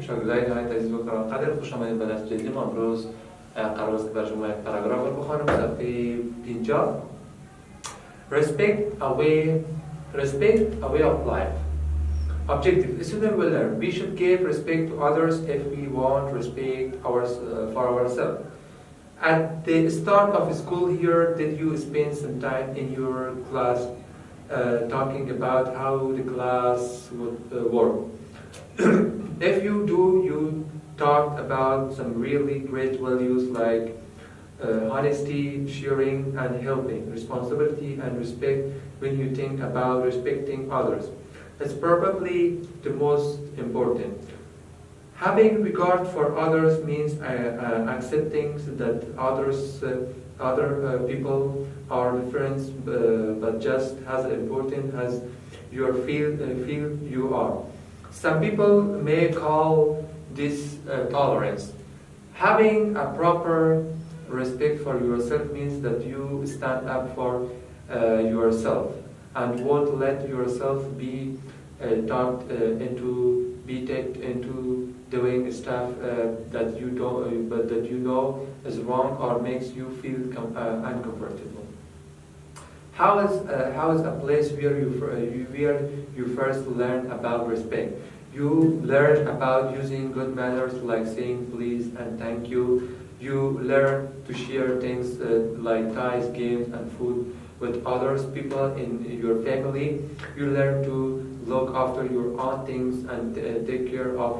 شاگردای نهایت عزیز و گرانقدر، خوش آمدید به درس جدید ما. امروز قرار است که بر شما یک پاراگراف رو بخوانم. صفحه 50. Respect a way of life. Objective: student will learn. We should give respect to others if we want respect for ourselves. At the start of school here, did you spend some time in your class talking about how the class would work? If you do, you talked about some really great values like honesty, sharing and helping, responsibility and respect when you think about respecting others. It's probably the most important. Having regard for others means accepting that other people are different, but just as important as you feel you are. Some people may call this tolerance. Having a proper respect for yourself means that you stand up for yourself and won't let yourself be talked into doing stuff that you know is wrong or makes you feel uncomfortable. How is a place where you first learn about respect? You learn about using good manners like saying please and thank you. You learn to share things like ties, games, and food with others people in your family. You learn to look after your own things and take care of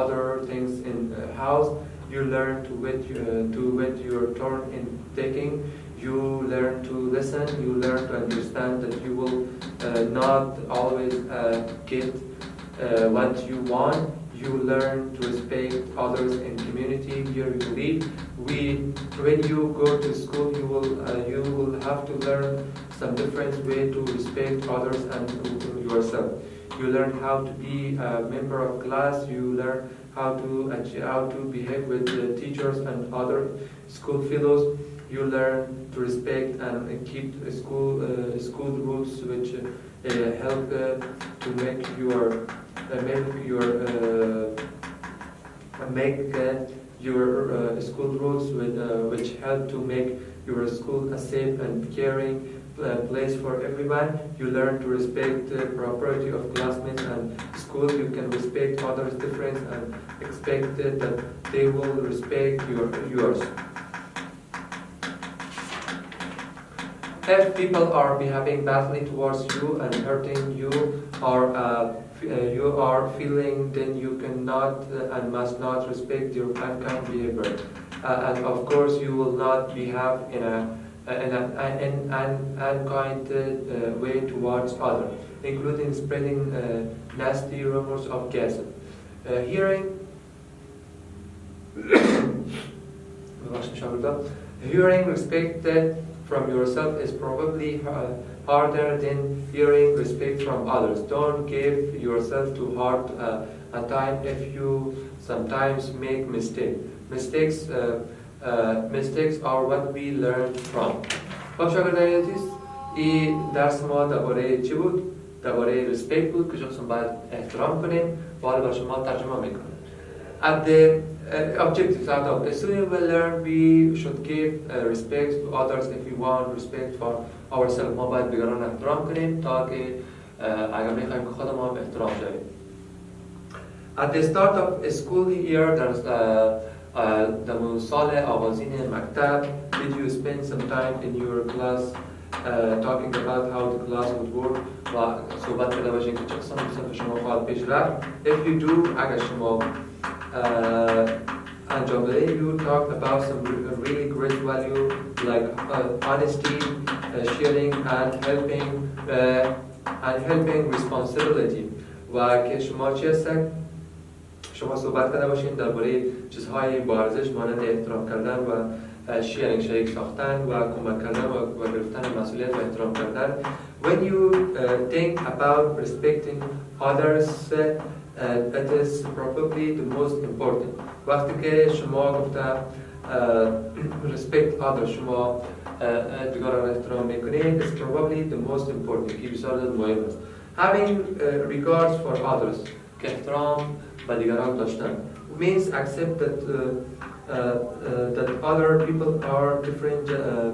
other things in the house. You learn to wait your turn in taking. You learn to listen. You learn to understand that you will not always get what you want. You learn to respect others in community where you live. When you go to school, you will have to learn some different way to respect others and yourself. You learn how to be a member of class. You learn how to behave with teachers and other school fellows. You learn to respect and keep school rules, which help to make your school rules which help to make your school a safe and caring place for everyone. You learn to respect the property of classmates and school. You can respect others' difference and expect that they will respect yours. If people are behaving badly towards you and hurting you, or you are feeling, then you cannot and must not respect their unkind behavior. And of course, you will not behave in an unkind way towards others, including spreading nasty rumors of gossip. Hearing respect from yourself is probably harder than hearing respect from others. Don't give yourself too hard a time if you sometimes make mistakes. Mistakes are what we learn from. خب شاگردان عزیز، این درس ما درباره چی بود؟ درباره respect بود که شما باید احترام کنیم و حالا برای شما ترجمه میکنم. At the objectives out of a student will learn, we should give respect to others if we want respect for ourselves. ما باید دیگران احترام کنیم تا که اگر میخوایم که خود ما احترام شویم. At the start of a school year, there's در سال آغازین مکتب, did you spend some time in your class talking about how the class would work و صحبت کرده باشین که چه قسم شما خواهد پیش رفت. If you do, اگر شما انجام بده, you talked about some really great value like honesty, sharing and helping responsibility. و که شما چی هستن؟ شما صحبت کرده باشین درباره چیزهای با ارزش مانند احترام کردن و شیرینگ، شریک ساختن و کمک کردن و گرفتن مسئولیت و احترام کردن. When you think about respecting others, that is probably the most important. وقتی که شما گفته respect others، شما دیگران احترام میکنید، it's probably the most important. که بسیار مهم است. Having regards for others، که احترام با دیگران داشتن. Means accept that other people are different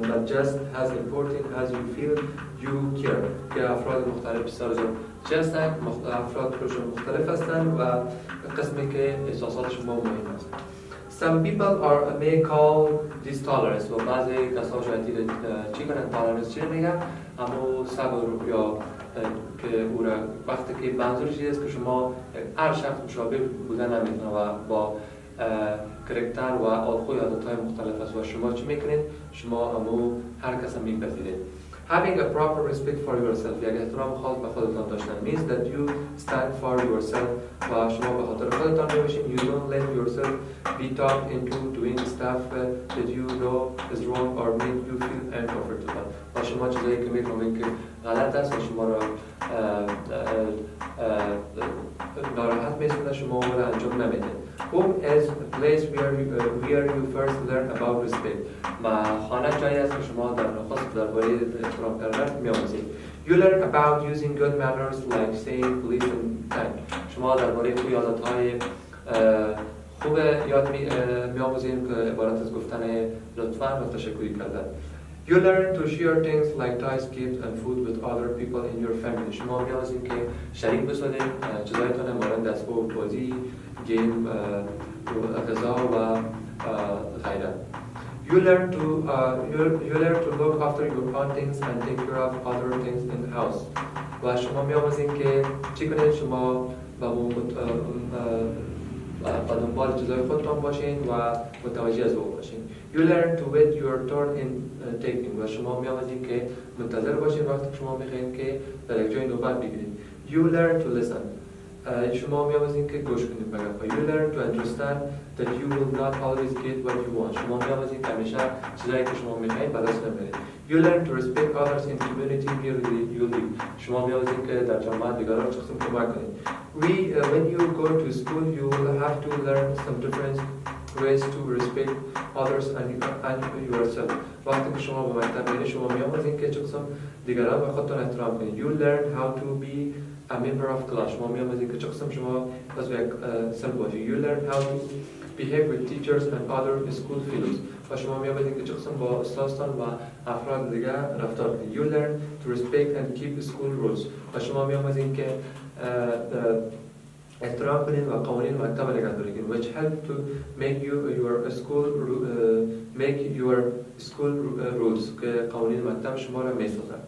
but just as important as you feel you care. که افراد مختلف بسیار زیاد هستند، افراد خودشون مختلف هستند و قسمی که احساسات شما مهم است. Some people may call this tolerance و بعضی کسا شاید چی کنن tolerance چی میگن؟ اما صبر یا که او را وقتی که منظورش است که شما هر شخص مشابه بودن نمیتونه و با کرکتر و خوی عادتهای مختلف است و شما چی میکنید؟ شما امو هر کس میپذیرید. Having a proper respect for yourself یک احترام خاص به خودتان داشتن means that you stand for yourself و شما به خاطر خودتان میباشید. You don't let yourself be talked into doing stuff that you know is wrong or make you feel uncomfortable و شما چیزایی که میفهمید که غلط است و شما را ناراحت می‌کنه شما اون را انجام نمیدید. Home is a place where you first learn about respect. خانه جایی است که شما در نخست درباره احترام کردن می‌آموزید. You learn about using good manners like saying please and thank. شما درباره خوی عادت‌های خوب یاد می‌آموزید که عبارت از گفتن لطفاً و تشکری کردن. You learn to share things like toys, gifts and food with other people in your family. شما می‌آموزید که شریک بشوید چیزایتان مانند اسباب بازی، گیم، غذا و غیره. You learn to look after your own things and take care of other things in the house. و شما می‌آموزید که چی کنید شما با دنبال چیزای خودتان باشین و متوجه از او باشین. You learn to wait your turn in taking و شما می‌آموزید که منتظر باشین وقتی شما می‌خواید که در یک جای نوبت بگیرید. You learn to listen. شما می‌آموزید که گوش کنید به حرفها. You learn to understand that you will not always get what you want. شما می‌آموزید که همیشه چیزایی که شما می‌خواید به دست نمیارید. You learn to respect others in community where you live. شما می‌آموزید که در جامعه دیگران شخصی کمک کنید. When you go to school, you will have to learn some different ways to respect others and yourself. وقتی که شما به مکتب میرید شما می‌آموزید که چه قسم دیگران و خودتان احترام کنید. You learn how to be a member of class. شما می‌آموزید که چه قسم شما عضو یک صف باشید. You learn how to behave with teachers and other school fellows. و شما می‌آموزید که چه قسم با استادان و افراد دیگر رفتار کنید. You learn to respect and keep school rules. و شما می‌آموزید که احترام کنید و قوانین مکتب نگهداری کنید. Which help to make your school rules که قوانین مکتب شما را می‌سازند.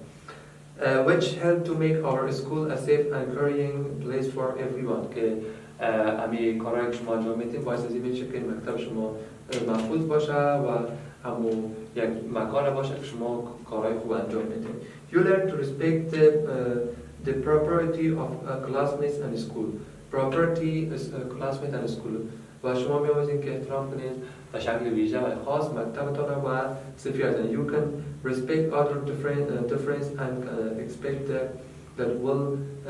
Which help to make our school a safe and caring place for everyone که امی کارهایی که شما انجام میدید باعث از این میشه که مکتب شما محفوظ باشه و همو یک مکان باشه که شما کارهای خوب انجام میدید. You learn to respect the property of classmates and school. Property is classmate and school. و شما می‌آموزید که احترام کنید به شکل ویژه و خاص مکتبتان و صفیات. You can respect other difference and expect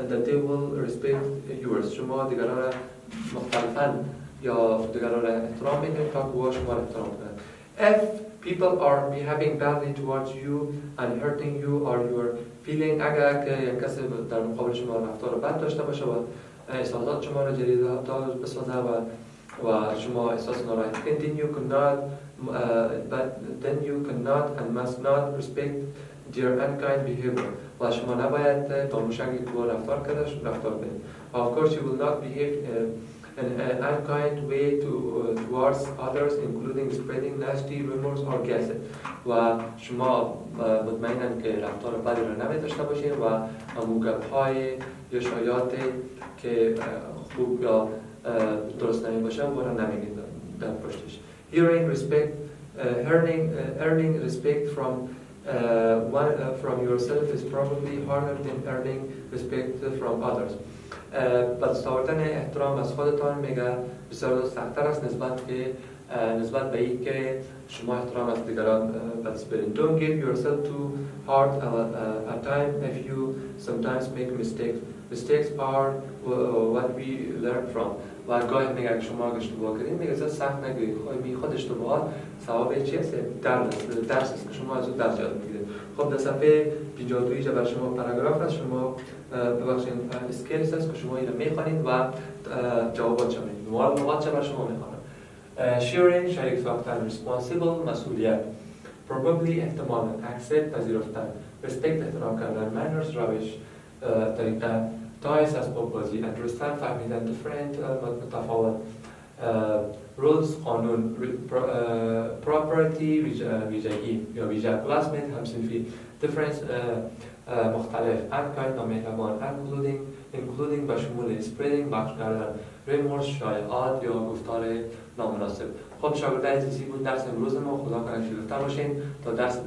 that they will respect yours. شما دیگران را مختلفاً یا دیگران را احترام می‌کنید تا که شما را احترام کنند. If people are behaving badly towards you and hurting you or your feeling اگر که یک کسی در مقابل شما رفتار بد داشته باشه و احساسات شما را جریده بسازه و شما احساس ناراحتی کنید then you cannot and must not respect their unkind behavior. و شما نباید با مشکلی که رفتار کنید. Of course you will not behave in an unkind way towards others including spreading nasty rumors or gossip. و شما مطمئناً که رفتار بدی را نمی‌داشته باشید و گپ‌های یا شایعات که خوب یا درست نمی‌باشه و را نمی‌گید در پشتش. Earning respect from yourself is probably harder than earning respect from others. پس آوردن احترام از خودتان میگه بسیار سخت‌تر است نسبت به این که شما احترام از دیگران پس برید. Don't give yourself too hard a time if you sometimes make mistakes. mistakes are what we learn from. و گاهی میگه اگه شما اشتباه کردین میگه اصلا سخت نگیرید، خود اشتباهات ثواب چیه؟ درس است که شما از اون درس یاد میگیرید. خب در صفحه 52 اینجا برای شما پاراگراف است، شما ببخشید اسکیلز است که شما اینو میخوانید و جوابات چه میدید، موضوعات چه برای شما میخوانم. sharing شریک ساختن، responsible مسئولیت، probably احتمالاً، accept پذیرفتن، respect احترام کردن، manners روش، طریقه، ties اسباب بازی، understand فهمیدن، different متفاوت، rules قانون، property ویژگی یا ویژه، classmate همصنفی، difference مختلف، unkind نامهربان، including به شمول، spreading بخش کردن، remorse شایعات یا گفتار نامناسب. خب شاگردان عزیزی بود درس امروز ما، خدا کنه که گرفته باشین تا درس